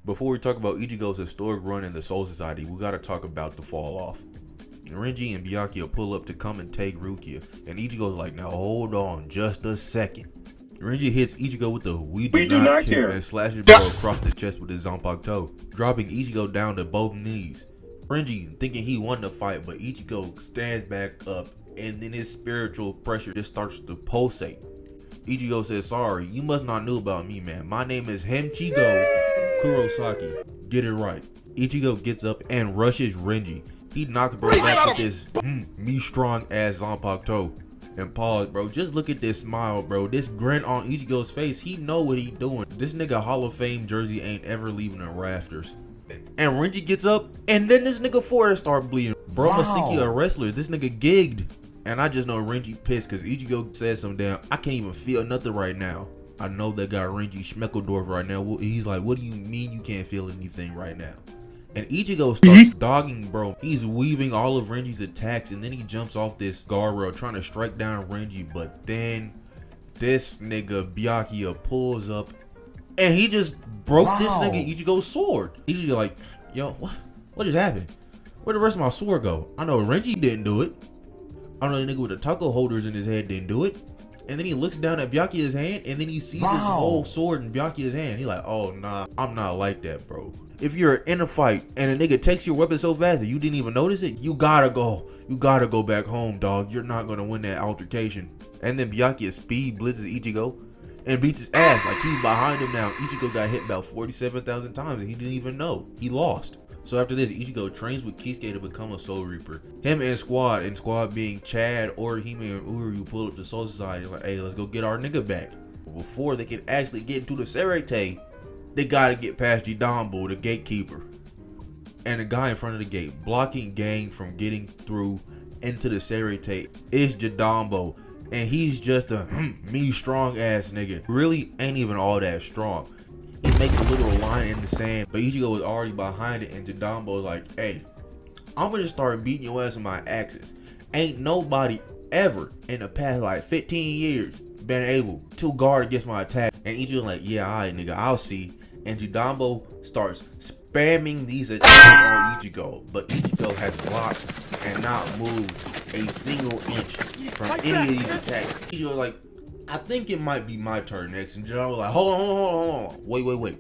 Before we talk about Ichigo's historic run in the Soul Society, we gotta talk about the fall off. Renji and Byakuya pull up to come and take Rukia, and Ichigo's like, now hold on just a second. Renji hits Ichigo with the we do not care and slashes bro across the chest with his Zanpakuto, dropping Ichigo down to both knees. Renji thinking he won the fight, but Ichigo stands back up, and then his spiritual pressure just starts to pulsate. Ichigo says, sorry, you must not know about me, man. My name is ICHIGO Kurosaki. Get it right. Ichigo gets up and rushes Renji. He knocks bro back with this me strong ass Zanpakuto. And pause, bro. Just look at this smile, bro. This grin on Ichigo's face. He know what he doing. This nigga Hall of Fame jersey ain't ever leaving the rafters. And Renji gets up, and then this nigga forehead start bleeding. Bro must think he a wrestler. This nigga gigged. And I just know Renji pissed because Ichigo said some damn, I can't even feel nothing right now. I know that guy Renji Schmeckledorf right now. He's like, what do you mean you can't feel anything right now? And Ichigo starts dogging bro. He's weaving all of Renji's attacks, and then he jumps off this guardrail trying to strike down Renji. But then this nigga Byakuya pulls up, and he just broke this nigga Ichigo's sword. Ichigo like, yo, what just happened? Where'd the rest of my sword go? I know Renji didn't do it. I know the nigga with the taco holders in his head didn't do it. And then he looks down at Byakuya's hand, and then he sees his whole sword in Byakuya's hand. He like, oh nah, I'm not like that, bro. If you're in a fight and a nigga takes your weapon so fast that you didn't even notice it, you gotta go. You gotta go back home, dog. You're not gonna win that altercation. And then Byakuya speed blitzes Ichigo and beats his ass like he's behind him now. Ichigo got hit about 47,000 times and he didn't even know. He lost. So after this, Ichigo trains with Kisuke to become a Soul Reaper. Him and Squad being Chad, Orihime, and Uryu pull up the Soul Society like, hey, let's go get our nigga back. Before they can actually get into the Serete, they gotta get past Jidambo, the gatekeeper. And the guy in front of the gate, blocking gang from getting through into the Serete, is Jidambo. And he's just a me strong ass nigga. Really ain't even all that strong. He makes a little line in the sand, but Ichigo was already behind it, and Jidambo's like, hey, I'm gonna start beating your ass with my axes. Ain't nobody ever in the past like 15 years been able to guard against my attack. And Ichigo's like, yeah, alright nigga, I'll see. And Jidambo starts spamming these attacks on Ichigo, but Ichigo has blocked and not moved a single inch from any of these attacks. Ichigo's like, I think it might be my turn next. And Jidambo's like, hold on. Wait.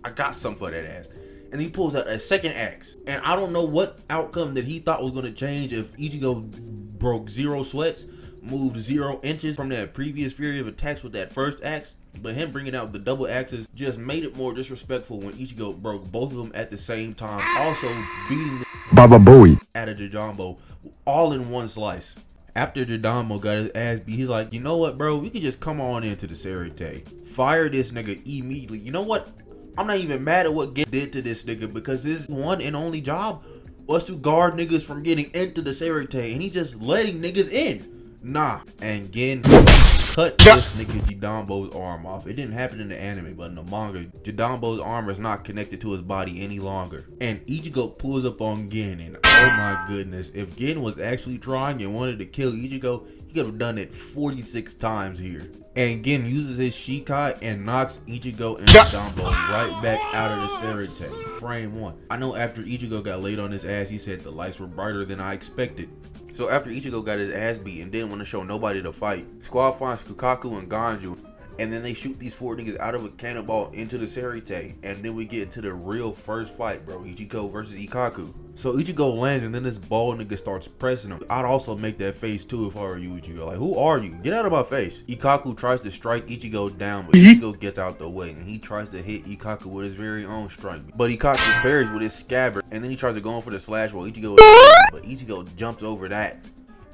I got something for that ass. And he pulls out a second axe. And I don't know what outcome that he thought was going to change if Ichigo broke 0 sweats, moved 0 inches from that previous fury of attacks with that first axe. But him bringing out the double axes just made it more disrespectful when Ichigo broke both of them at the same time. Also beating the Baba Booey out of Jidambo all in one slice. After Jidambo got his ass beat, he's like, you know what, bro? We can just come on into the Serete. Fire this nigga immediately. You know what? I'm not even mad at what Gen did to this nigga because his one and only job was to guard niggas from getting into the Serete. And he's just letting niggas in. Nah. And Gen cut this nigga Jidambo's arm off. It didn't happen in the anime, but in the manga, Jidambo's arm is not connected to his body any longer. And Ichigo pulls up on Gen, and oh my goodness, if Gen was actually trying and wanted to kill Ichigo, he could have done it 46 times here. And Gen uses his Shikai and knocks Ichigo and Jidambo right back out of the Serete. Frame 1. I know after Ichigo got laid on his ass, he said the lights were brighter than I expected. So after Ichigo got his ass beat and didn't want to show nobody to fight, Squad finds Kukaku and Ganju, and then they shoot these 4 niggas out of a cannonball into the Serete, and then we get into the real first fight, bro. Ichigo versus Ikkaku. So Ichigo lands, and then this bald nigga starts pressing him. I'd also make that face too if I were you, Ichigo. Like, who are you? Get out of my face. Ikkaku tries to strike Ichigo down, but Ichigo gets out the way, and he tries to hit Ikkaku with his very own strike. But Ikkaku parries with his scabbard, and then he tries to go in for the slash while Ichigo is but Ichigo jumps over that.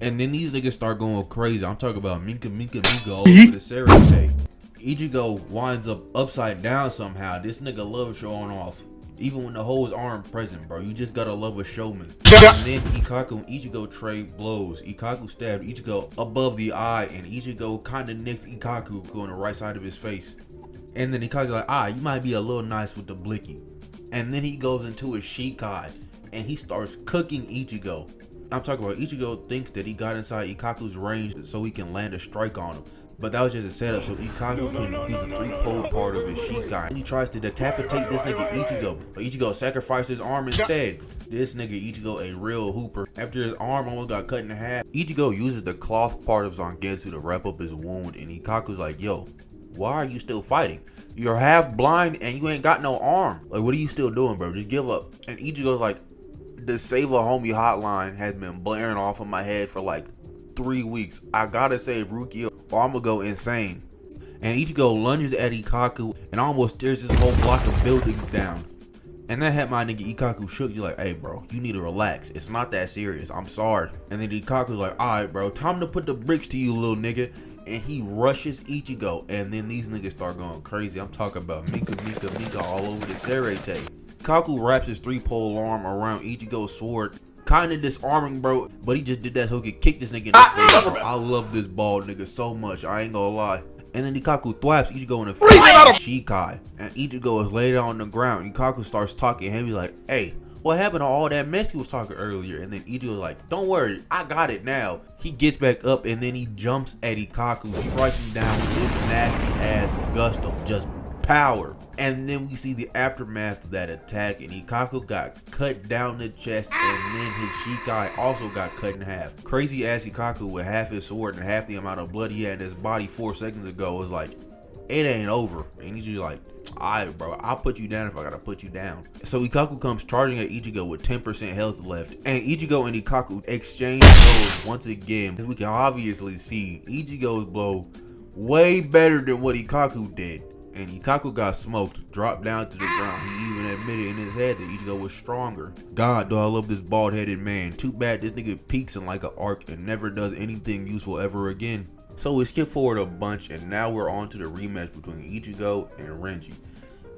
And then these niggas start going crazy. I'm talking about Minka all over the Serete. Ichigo winds up upside down somehow. This nigga loves showing off. Even when the hoes aren't present, bro. You just gotta love a showman. And then Ikkaku and Ichigo trade blows. Ikkaku stabbed Ichigo above the eye, and Ichigo kinda nicked Ikkaku on the right side of his face. And then Ikkaku's like, you might be a little nice with the blicky. And then he goes into his Shikai, and he starts cooking Ichigo. I'm talking about Ichigo thinks that he got inside Ikkaku's range so he can land a strike on him. But that was just a setup so Ikaku can use a three-pole part of his Shikai. And he tries to decapitate this nigga Ichigo, but Ichigo sacrificed his arm instead. This nigga Ichigo a real hooper. After his arm almost got cut in half, Ichigo uses the cloth part of Zangetsu to wrap up his wound, and Ikaku's like, yo, why are you still fighting? You're half blind and you ain't got no arm. Like, what are you still doing, bro? Just give up. And Ichigo's like, the Save a Homie hotline has been blaring off in my head for like 3 weeks. I gotta save Rukia or I'm gonna go insane. And Ichigo lunges at Ikaku and almost tears this whole block of buildings down. And that had my nigga Ikaku shook. You're like, hey bro, you need to relax. It's not that serious. I'm sorry. And then Ikaku's like, alright bro, time to put the bricks to you, little nigga. And he rushes Ichigo. And then these niggas start going crazy. I'm talking about Mika all over the Serete. Ikaku wraps his three-pole arm around Ichigo's sword, kinda disarming, bro, but he just did that so he could kick this nigga in the face. I love this bald nigga so much, I ain't gonna lie. And then Ikaku thwaps Ichigo in the face with Shikai, and Ichigo is laid on the ground. Ikaku starts talking heavy like, hey, what happened to all that mess he was talking earlier? And then Ichigo's like, don't worry, I got it now. He gets back up and then he jumps at Ikaku, striking down with this nasty ass gust of just power. And then we see the aftermath of that attack, and Ikaku got cut down the chest, and then his Shikai also got cut in half. Crazy ass Ikaku with half his sword and half the amount of blood he had in his body 4 seconds ago was like, it ain't over. And he's just like, alright bro, I'll put you down if I gotta put you down. So Ikaku comes charging at Ichigo with 10% health left, and Ichigo and Ikaku exchange blows once again. As we can obviously see, Ichigo's blow way better than what Ikaku did. And Ikaku got smoked, dropped down to the ground. He even admitted in his head that Ichigo was stronger. God, do I love this bald-headed man. Too bad this nigga peaks in like an arc and never does anything useful ever again. So we skip forward a bunch, and now we're on to the rematch between Ichigo and Renji.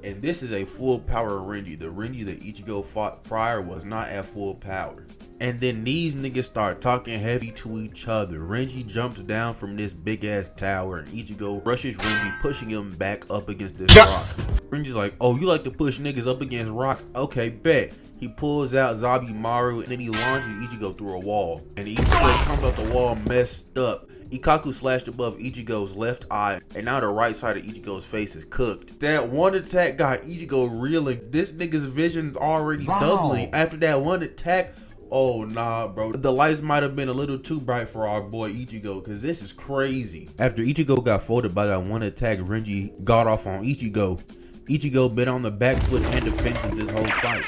And this is a full power Renji. The Renji that Ichigo fought prior was not at full power. And then these niggas start talking heavy to each other. Renji jumps down from this big ass tower and Ichigo rushes Renji, pushing him back up against this rock. Renji's like, oh, you like to push niggas up against rocks? Okay, bet. He pulls out Zabimaru and then he launches Ichigo through a wall. And Ichigo comes out the wall messed up. Ikaku slashed above Ichigo's left eye, and now the right side of Ichigo's face is cooked. That one attack got Ichigo reeling. This nigga's vision's already doubling after that one attack. Oh nah bro, the lights might have been a little too bright for our boy Ichigo, because this is crazy. After Ichigo got folded by that one attack, Renji got off on Ichigo. Ichigo been on the back foot and defensive this whole fight.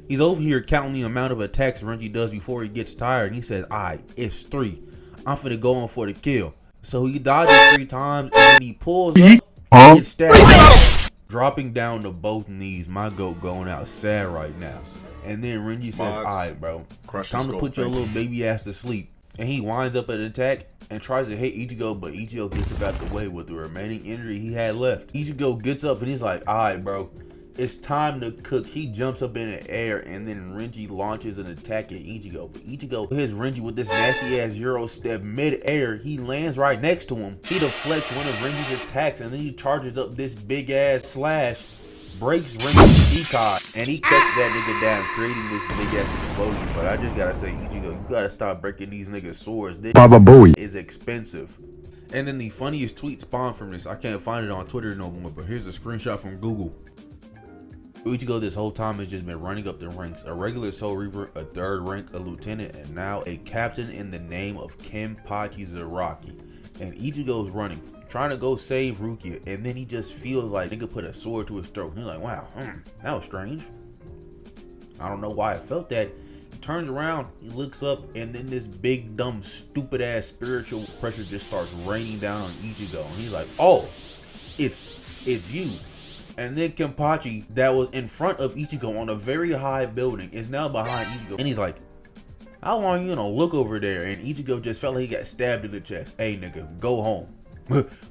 He's over here counting the amount of attacks Renji does before he gets tired, and he says, alright, it's 3. I'm finna go on for the kill. So he dodges 3 times and then he pulls up and gets stabbed, dropping down to both knees. My goat going out sad right now. And then Renji says, alright bro, time to put your little baby ass to sleep. And he winds up an attack and tries to hit Ichigo, but Ichigo gets about the way with the remaining injury he had left. Ichigo gets up and he's like, alright bro, it's time to cook. He jumps up in the air and then Renji launches an attack at Ichigo. But Ichigo hits Renji with this nasty ass Euro step mid-air. He lands right next to him. He deflects one of Renji's attacks and then he charges up this big ass slash, breaks Renji's Shikai, and he cuts that nigga down, creating this big ass explosion. But I just gotta say, Ichigo, you gotta stop breaking these niggas' swords. This is expensive. And then the funniest tweet spawned from this. I can't find it on Twitter no more, but here's a screenshot from Google. Ichigo this whole time has just been running up the ranks. A regular Soul Reaper, a 3rd rank, a lieutenant, and now a captain in the name of Kenpachi Zaraki. And Ichigo's running, trying to go save Rukia, and then he just feels like nigga put a sword to his throat. He's like, wow, that was strange. I don't know why I felt that. He turns around, he looks up, and then this big, dumb, stupid ass spiritual pressure just starts raining down on Ichigo. And he's like, oh, it's you. And then Kenpachi, that was in front of Ichigo on a very high building, is now behind Ichigo. And he's like, how long you gonna look over there? And Ichigo just felt like he got stabbed in the chest. Hey nigga, go home.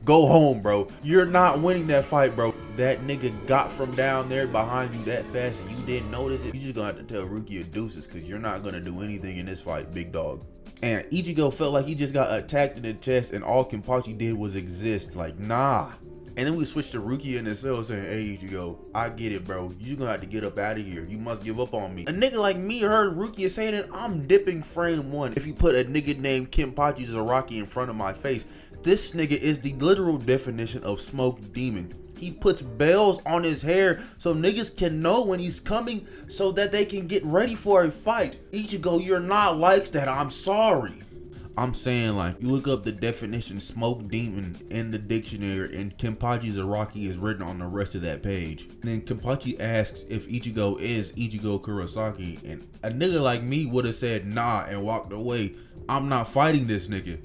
Go home, bro. You're not winning that fight, bro. That nigga got from down there behind you that fast and you didn't notice it. You just gonna have to tell Rukia deuces, because you're not gonna do anything in this fight, big dog. And Ichigo felt like he just got attacked in the chest and all Kenpachi did was exist. Like, nah. And then we switch to Rukia in the cell saying, hey Ichigo, I get it bro, you gonna have to get up out of here, you must give up on me. A nigga like me heard Rukia saying it, I'm dipping frame 1 if you put a nigga named Kenpachi Zaraki in front of my face. This nigga is the literal definition of smoke demon. He puts bells on his hair so niggas can know when he's coming so that they can get ready for a fight. Ichigo, you're not like that. I'm sorry. I'm saying, like, you look up the definition smoke demon in the dictionary and Kenpachi Zaraki is written on the rest of that page. And then Kenpachi asks if Ichigo is Ichigo Kurosaki, and a nigga like me would have said nah and walked away. I'm not fighting this nigga.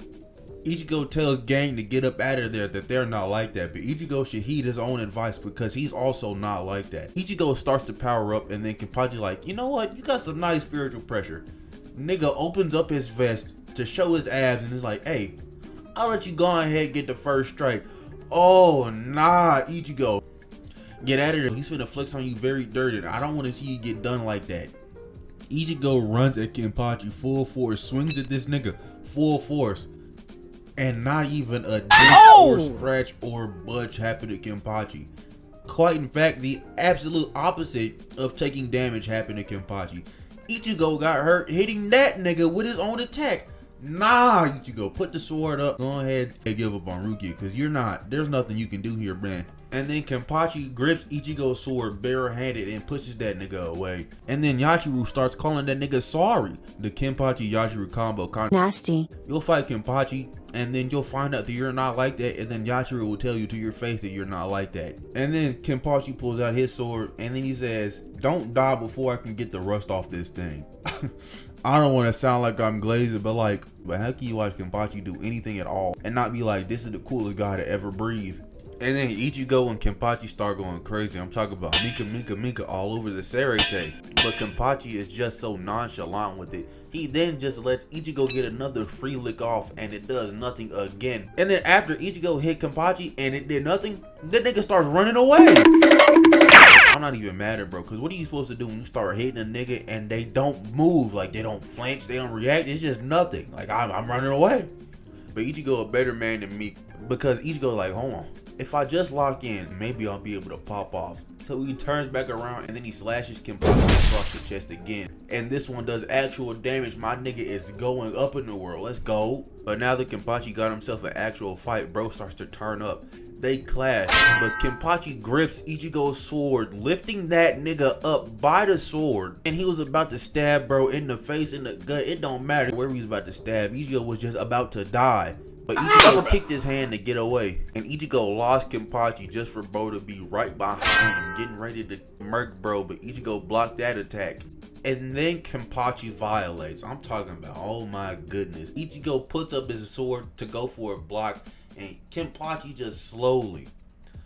Ichigo tells gang to get up out of there, that they're not like that, but Ichigo should heed his own advice because he's also not like that. Ichigo starts to power up and then Kenpachi like, you know what, you got some nice spiritual pressure. Nigga opens up his vest to show his abs and is like, hey, I'll let you go ahead and get the first strike. Oh nah, Ichigo, get out of there. He's finna flex on you very dirty. I don't want to see you get done like that. Ichigo runs at Kenpachi full force, swings at this nigga full force, and not even a dent or scratch or budge happened to Kenpachi. Quite in fact, the absolute opposite of taking damage happened to Kenpachi. Ichigo got hurt hitting that nigga with his own attack. Nah, Ichigo, put the sword up. Go ahead and give up on Rukia, because there's nothing you can do here, man. And then Kenpachi grips Ichigo's sword barehanded and pushes that nigga away. And then Yachiru starts calling that nigga sorry. The Kenpachi Yachiru combo kinda nasty. You'll fight Kenpachi, and then you'll find out that you're not like that, and then Yachiru will tell you to your face that you're not like that. And then Kenpachi pulls out his sword, and then he says, don't die before I can get the rust off this thing. I don't want to sound like I'm glazing, but how can you watch Kenpachi do anything at all and not be like, this is the coolest guy to ever breathe? And then Ichigo and Kenpachi start going crazy. I'm talking about Mika all over the Serete. But Kenpachi is just so nonchalant with it. He then just lets Ichigo get another free lick off and it does nothing again. And then after Ichigo hit Kenpachi and it did nothing, that nigga starts running away. I'm not even mad at bro, because what are you supposed to do when you start hitting a nigga and they don't move? Like, they don't flinch, they don't react, it's just nothing. Like, I'm running away. But Ichigo a better man than me, because Ichigo like, hold on, if I just lock in, maybe I'll be able to pop off. So he turns back around and then he slashes Kenpachi across the chest again. And this one does actual damage. My nigga is going up in the world. Let's go. But now that Kenpachi got himself an actual fight, bro starts to turn up. They clash, but Kenpachi grips Ichigo's sword, lifting that nigga up by the sword. And he was about to stab bro in the face, in the gut. It don't matter where he was about to stab. Ichigo was just about to die. But Ichigo kicked his hand to get away. And Ichigo lost Kenpachi just for bro to be right behind him, getting ready to murk bro. But Ichigo blocked that attack. And then Kenpachi violates. I'm talking about, oh my goodness. Ichigo puts up his sword to go for a block. And Kenpachi just slowly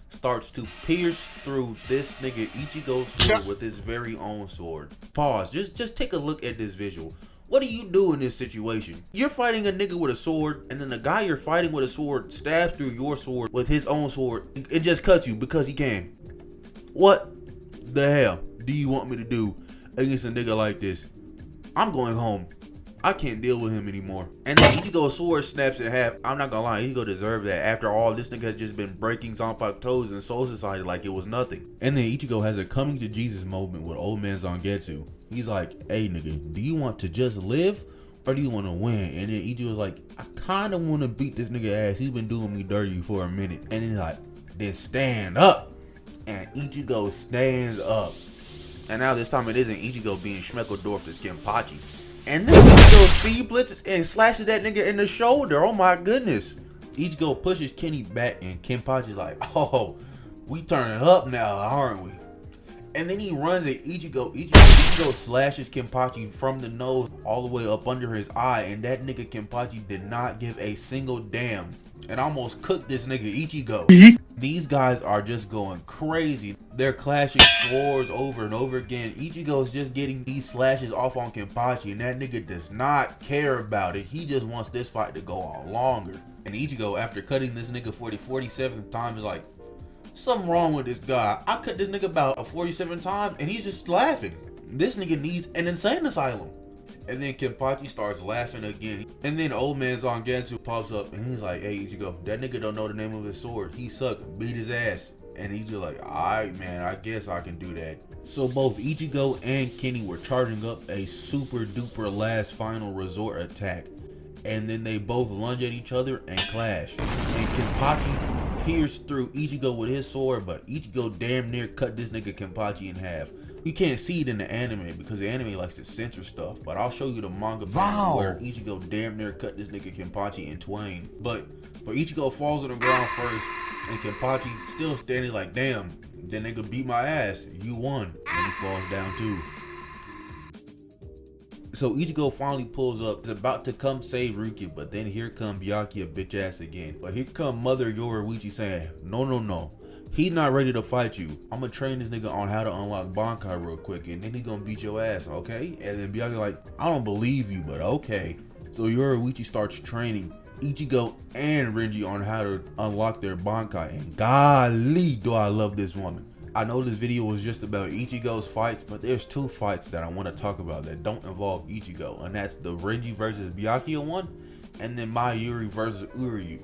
starts to pierce through this nigga Ichigo's sword with his very own sword. Pause. Just take a look at this visual. What do you do in this situation? You're fighting a nigga with a sword, and then the guy you're fighting with a sword stabs through your sword with his own sword. It just cuts you because he can. What the hell do you want me to do against a nigga like this? I'm going home. I can't deal with him anymore. And then Ichigo's sword snaps in half. I'm not gonna lie, Ichigo deserved that. After all, this nigga has just been breaking Zanpakuto's toes in Soul Society like it was nothing. And then Ichigo has a coming to Jesus moment with old man Zangetsu. He's like, hey nigga, do you want to just live or do you want to win? And then Ichigo's like, I kind of want to beat this nigga ass. He's been doing me dirty for a minute. And then he's like, then stand up. And Ichigo stands up. And now this time it isn't Ichigo being Schmeckledorf, it's Kenpachi. And then Ichigo speed blitzes and slashes that nigga in the shoulder. Oh my goodness. Ichigo pushes Kenny back and Kenpachi's like, oh, we turning up now, aren't we? And then he runs at Ichigo. Ichigo slashes Kenpachi from the nose all the way up under his eye. And that nigga Kenpachi did not give a single damn. And almost cooked this nigga Ichigo. These guys are just going crazy. They're clashing swords over and over again. Ichigo's just getting these slashes off on Kenpachi, and that nigga does not care about it. He just wants this fight to go on longer. And Ichigo, after cutting this nigga for the 47th time, is like, something wrong with this guy. I cut this nigga about a 47 times, and he's just laughing. This nigga needs an insane asylum. And then Kenpachi starts laughing again. And then old man Zangetsu pops up and he's like, hey Ichigo, that nigga don't know the name of his sword. He sucked. Beat his ass. And he's just like, alright man, I guess I can do that. So both Ichigo and Kenny were charging up a super duper last final resort attack. and then they both lunge at each other and clash. And Kenpachi pierced through Ichigo with his sword, but Ichigo damn near cut this nigga Kenpachi in half. You can't see it in the anime because the anime likes to censor stuff, but I'll show you the manga where Ichigo damn near cut this nigga Kenpachi in twain. But Ichigo falls on the ground first, and Kenpachi still standing like, damn, that nigga beat my ass, you won. And he falls down too. So Ichigo finally pulls up, is about to come save Rukia, but then here come Byakuya bitch ass again. But here come Mother Yoruichi saying, no, he not ready to fight you. I'm gonna train this nigga on how to unlock Bankai real quick, and then he gonna beat your ass, okay? And then Byakuya like, I don't believe you, but okay. So Yoruichi starts training Ichigo and Renji on how to unlock their Bankai, and golly do I love this woman. I know this video was just about Ichigo's fights, but there's two fights that I want to talk about that don't involve Ichigo, and that's the Renji versus Byakuya one, and then Mayuri versus Uryu.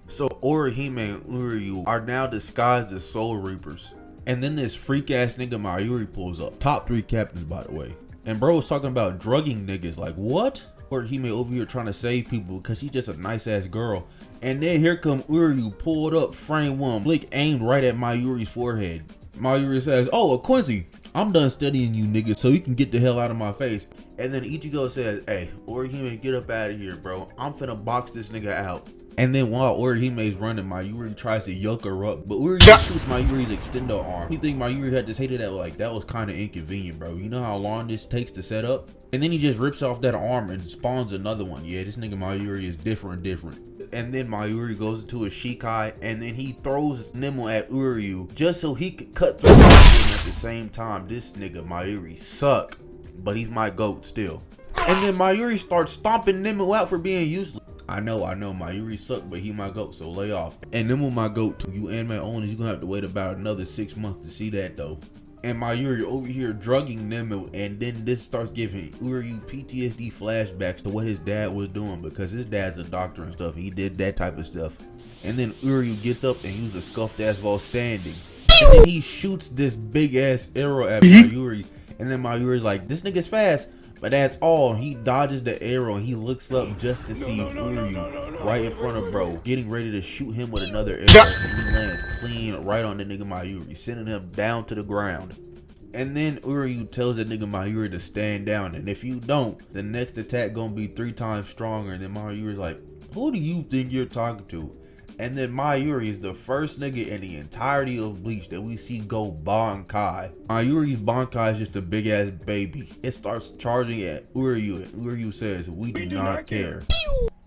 So Orihime and Uryu are now disguised as Soul Reapers, and then this freak ass nigga Mayuri pulls up. Top 3 captains, by the way. And bro was talking about drugging niggas, like what? Orihime over here trying to save people because she's just a nice ass girl. And then here come Uryu pulled up, frame one, Blick aimed right at Mayuri's forehead. Mayuri says, oh, a Quincy, I'm done studying you niggas so you can get the hell out of my face. And then Ichigo says, hey, Orihime, get up out of here, bro. I'm finna box this nigga out. And then while Orihime's running, Mayuri tries to yoke her up, but Uryu shoots Mayuri's extendo arm. You think Mayuri had just hated that? Like, that was kind of inconvenient, bro. You know how long this takes to set up? And then he just rips off that arm and spawns another one. Yeah, this nigga Mayuri is different. And then Mayuri goes into a Shikai, and then he throws Nimble at Uryu just so he could cut through him at the same time. This nigga Mayuri suck, but he's my GOAT still. And then Mayuri starts stomping Nimble out for being useless. I know, Mayuri suck, but he my GOAT, so lay off. And Nimble my GOAT too. You anime owners, you're gonna have to wait about another 6 months to see that though. And Mayuri over here drugging Nimble, and then this starts giving Uryu PTSD flashbacks to what his dad was doing, because his dad's a doctor and stuff. He did that type of stuff. And then Uryu gets up and uses a scuffed ass while standing. And then he shoots this big ass arrow at Mayuri. And then Mayuri's like, this nigga's fast. But that's all. He dodges the arrow and he looks up just to see Uryu right in front of bro, getting ready to shoot him with another arrow. And he lands clean right on the nigga Mayuri, sending him down to the ground. And then Uryu tells the nigga Mayuri to stand down, and if you don't, the next attack gonna be 3 times stronger. And then Mayuri's like, who do you think you're talking to? And then Mayuri is the first nigga in the entirety of Bleach that we see go Bankai. Mayuri's Bankai is just a big ass baby. It starts charging at Uryu, and Uryu says, we do not care.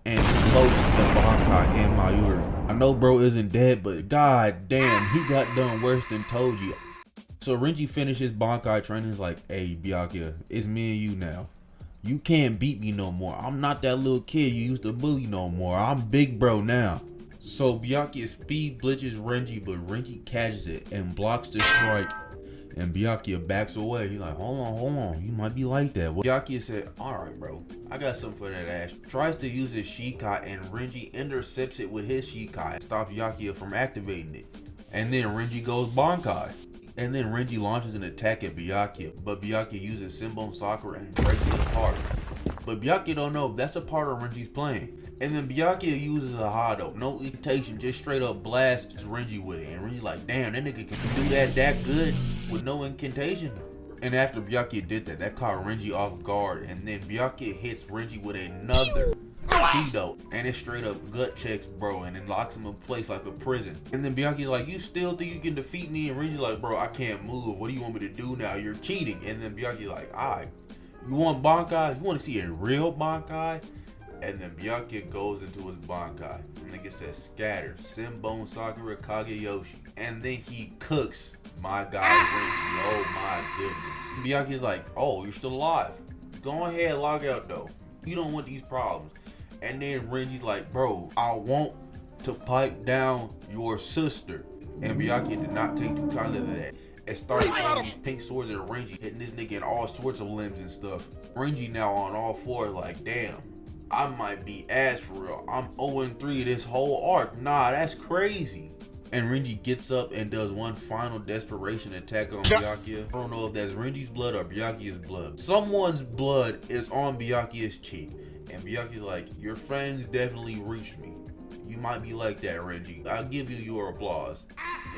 And floats the Bankai and Mayuri. I know bro isn't dead, but god damn, he got done worse than Toji. So Renji finishes Bankai training, is like, hey Byakuya, it's me and you now. You can't beat me no more. I'm not that little kid you used to bully no more. I'm big bro now. So Byakuya speed glitches Renji, but Renji catches it and blocks the strike, and Byakuya backs away. He's like, hold on, you might be like that. Well, Byakuya said, alright bro, I got something for that ass. Tries to use his Shikai, and Renji intercepts it with his Shikai and stops Byakuya from activating it. And then Renji goes Bankai. And then Renji launches an attack at Byakuya, but Byakuya uses Senbon Sakura and breaks it apart. But Byakuya don't know if that's a part of Renji's plan. And then Byakuya uses a Hado, no incantation, just straight up blasts Renji with it. And Renji like, damn, that nigga can do that good with no incantation. And after Byakuya did that, that caught Renji off guard. And then Byakuya hits Renji with another Hado, and it straight up gut checks bro, and then locks him in place like a prison. And then Byakuya's like, you still think you can defeat me? And Renji's like, bro, I can't move. What do you want me to do now? You're cheating. And then Byakuya's like, alright, you want Bankai? You want to see a real Bankai? And then Byakuya goes into his Bankai. And nigga says scatter, Senbon Sakura Kageyoshi. And then he cooks my guy Renji. Oh my goodness. Byakuya's like, oh, you're still alive. Go ahead, log out though. You don't want these problems. And then Renji's like, bro, I want to pipe down your sister. And Byakuya did not take too kindly to that. It started throwing these pink swords at Renji, hitting this nigga in all sorts of limbs and stuff. Renji now on all fours like, damn, I might be ass for real. I'm 0-3 this whole arc. Nah, that's crazy. And Renji gets up and does one final desperation attack on Byakuya. I don't know if that's Renji's blood or Byakuya's blood. Someone's blood is on Byakuya's cheek. And Byakuya's like, your friends definitely reached me. You might be like that, Renji. I'll give you your applause.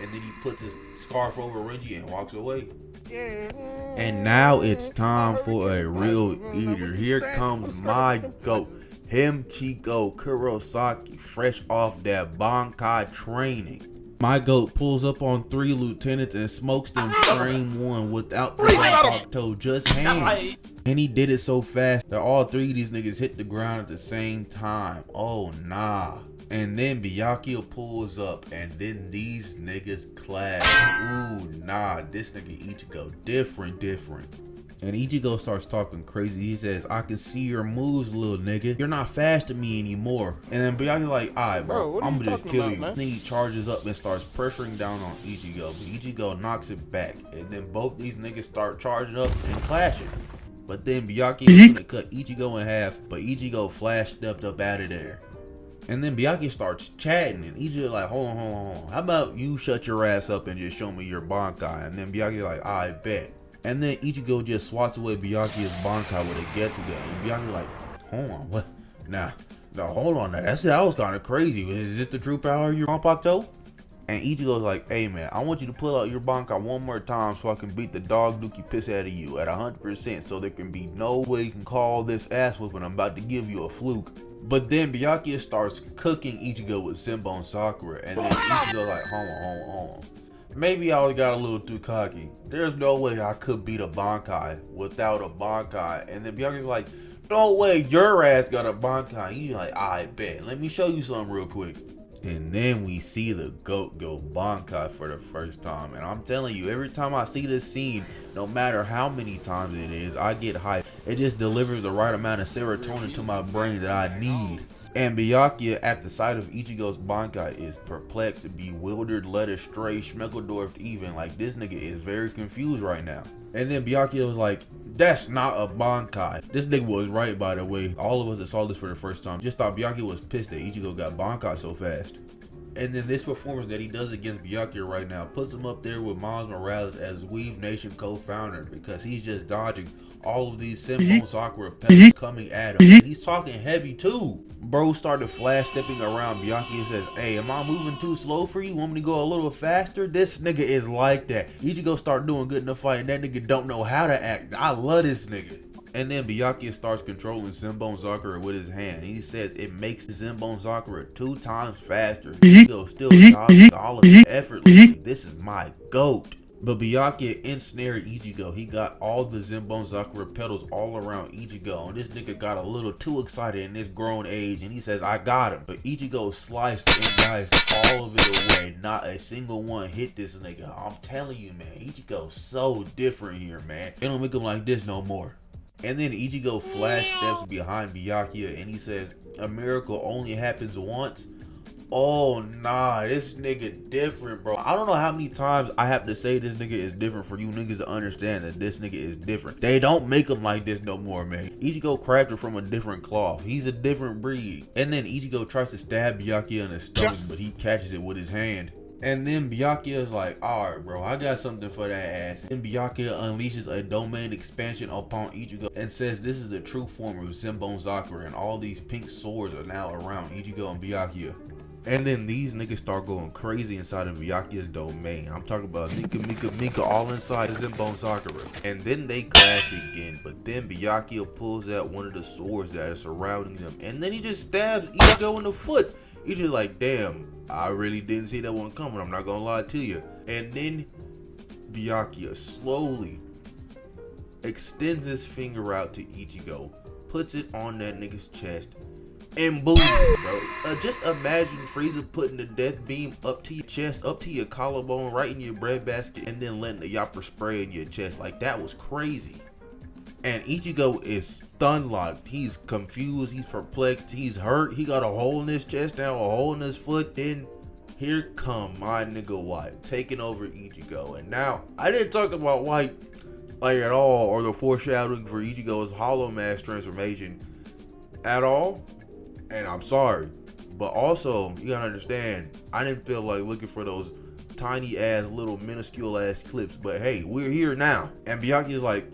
And then he puts his scarf over Renji and walks away. And now it's time for a real eater. Here comes my GOAT, ICHIGO Kurosaki, fresh off that Bankai training. My GOAT pulls up on 3 lieutenants and smokes them frame 1 without the Bankai, just hands. And he did it so fast that all 3 of these niggas hit the ground at the same time. Oh nah. And then Byakuya pulls up and then these niggas clash. Ooh nah, this nigga Ichigo different. And Ichigo starts talking crazy. He says, I can see your moves, little nigga. You're not fast to me anymore. And then Byakuya's like, alright bro, I'm gonna just kill you. Man? Then he charges up and starts pressuring down on Ichigo. But Ichigo knocks it back. And then both these niggas start charging up and clashing. But then Byakuya is gonna cut Ichigo in half, but Ichigo flash stepped up out of there. And then Byakuya starts chatting, and Ichigo like, hold on. How about you shut your ass up and just show me your Bankai? And then Byakuya like, I bet. And then Ichigo just swats away Byakuya's Bankai with a Getsu gun. And Byakuya like, hold on, what? Nah, hold on. That was kind of crazy. Is this the true power of your Banpato? And Ichigo's like, hey man, I want you to pull out your Bankai one more time so I can beat the dog dookie piss out of you at 100%, so there can be no way you can call this ass whooping I'm about to give you a fluke. But then Byakuya starts cooking Ichigo with Zenbone Sakura, and then Ichigo like, hold on. Maybe I got a little too cocky. There's no way I could beat a Bankai without a Bankai. And then Byakuya's like, no way, your ass got a Bankai. You like, I bet. Let me show you something real quick. And then we see the GOAT go Bankai for the first time. And I'm telling you, every time I see this scene, no matter how many times it is, I get hyped. It just delivers the right amount of serotonin to my brain that I need. And Byakuya, at the sight of Ichigo's Bankai, is perplexed, bewildered, led astray, schmeckledorfed even. Like, this nigga is very confused right now. And then Byakuya was like, that's not a Bankai. This nigga was right, by the way. All of us that saw this for the first time just thought Byakuya was pissed that Ichigo got Bankai so fast. And then this performance that he does against Byakuya right now puts him up there with Miles Morales as Weave Nation co-founder, because he's just dodging all of these Zenbone Sakura petals coming at him. And he's talking heavy too. Bro started flash stepping around Byakuya and says, hey, am I moving too slow for you? Want me to go a little faster? This nigga is like that. Ichigo start doing good in the fight and that nigga don't know how to act. I love this nigga. And then Byakuya starts controlling Zenbone Sakura with his hand. And he says it makes Zenbone Sakura 2 times faster. Ichigo still dodges all of it effortlessly. This is my GOAT. But Byakuya ensnared Ichigo. He got all the Zenbone Sakura petals all around Ichigo. And this nigga got a little too excited in this grown age. And he says, I got him. But Ichigo sliced and diced all of it away. Not a single one hit this nigga. I'm telling you, man. Ichigo's so different here, man. They don't make him like this no more. And then Ichigo flash steps behind Byakuya and he says, a miracle only happens once. Oh nah, this nigga different, bro. I don't know how many times I have to say this nigga is different for you niggas to understand that this nigga is different. They don't make him like this no more, man. Ichigo crafted from a different cloth. He's a different breed. And then Ichigo tries to stab Byakuya in the stomach, but he catches it with his hand. And then Byakuya is like, alright bro, I got something for that ass. And Byakuya unleashes a domain expansion upon Ichigo and says this is the true form of Zenbone Sakura, and all these pink swords are now around Ichigo and Byakuya. And then these niggas start going crazy inside of Byakuya's domain. I'm talking about Mika all inside of Zenbone Sakura. And then they clash again, but then Byakuya pulls out one of the swords that are surrounding them, and then he just stabs Ichigo in the foot. Ichigo's like, damn, I really didn't see that one coming, I'm not gonna lie to you. And then Byakuya slowly extends his finger out to Ichigo, puts it on that nigga's chest, and boom, bro. Just imagine Frieza putting the death beam up to your chest, up to your collarbone, right in your breadbasket, and then letting the yapper spray in your chest. Like, that was crazy. And Ichigo is stun locked. He's confused, he's perplexed, he's hurt. He got a hole in his chest now, a hole in his foot. Then here come my nigga White taking over Ichigo. And now, I didn't talk about White like at all, or the foreshadowing for Ichigo's Hollow Mask transformation at all. And I'm sorry, but also you gotta understand, I didn't feel like looking for those tiny ass little minuscule ass clips, but hey, we're here now. And Byakuya's like,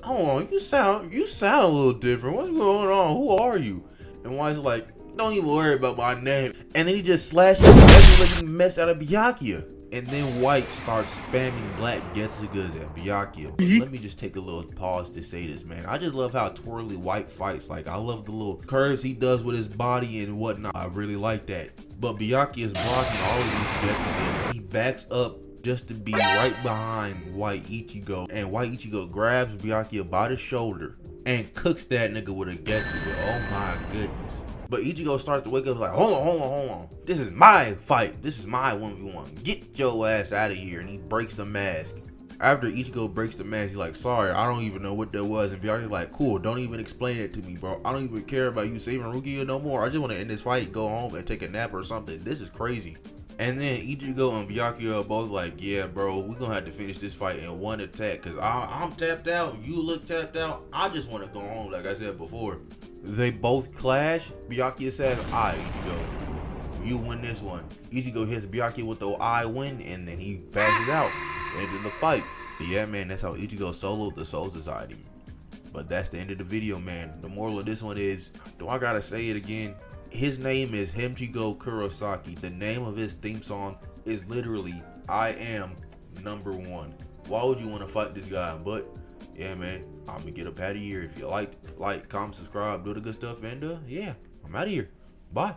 hold on, you sound a little different. What's going on? Who are you? And White's like, don't even worry about my name. And then he just slashes every living mess out of Byakuya. And then White starts spamming black Getsugas at Byakuya. But let me just take a little pause to say this, man. I just love how twirly White fights. Like, I love the little curves he does with his body and whatnot. I really like that. But Byakuya is blocking all of these Getsugas. He backs up just to be right behind White Ichigo. And White Ichigo grabs Byakuya by the shoulder and cooks that nigga with a Getsuga. Oh my goodness. But Ichigo starts to wake up like, hold on. This is my fight. This is my 1v1. Get your ass out of here. And he breaks the mask. After Ichigo breaks the mask, he's like, sorry, I don't even know what that was. And Byakuya's like, cool, don't even explain it to me, bro. I don't even care about you saving Rukia no more. I just want to end this fight, go home and take a nap or something. This is crazy. And then Ichigo and Byakuya are both like, yeah, bro, we're going to have to finish this fight in one attack. Because I'm tapped out. You look tapped out. I just want to go home, like I said before. They both clash. Byakuya says, alright, Ichigo, you win this one. Ichigo hits Byakuya with the I win, and then he passes out. Ended the fight. Yeah, man, that's how Ichigo soloed the Soul Society. But that's the end of the video, man. The moral of this one is, do I gotta say it again? His name is Ichigo Kurosaki. The name of his theme song is literally I Am Number One. Why would you want to fight this guy? But yeah, man, I'm gonna get up out of here. If you like, comment, subscribe, do the good stuff, and yeah, I'm out of here. Bye.